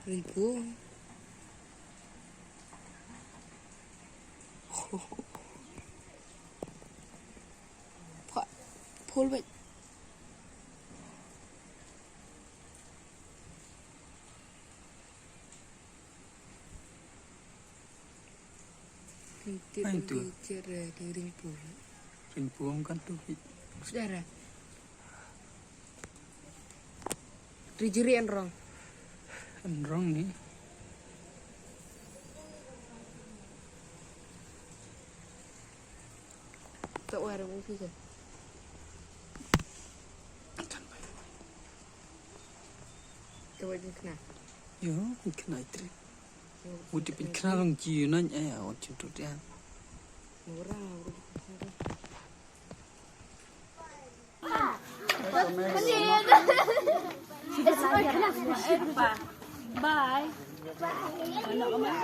Ribu. Pak, pull back. Itu Cara di rimpu. rimpuan kan tuh. Saudara. Rijerian rong. Enrong nih. Tak warung upi kan. Coba dia kena. Yo, kena itu. Udah kena long jiunan ya, macam tu dia. Murah. Bye. Bye.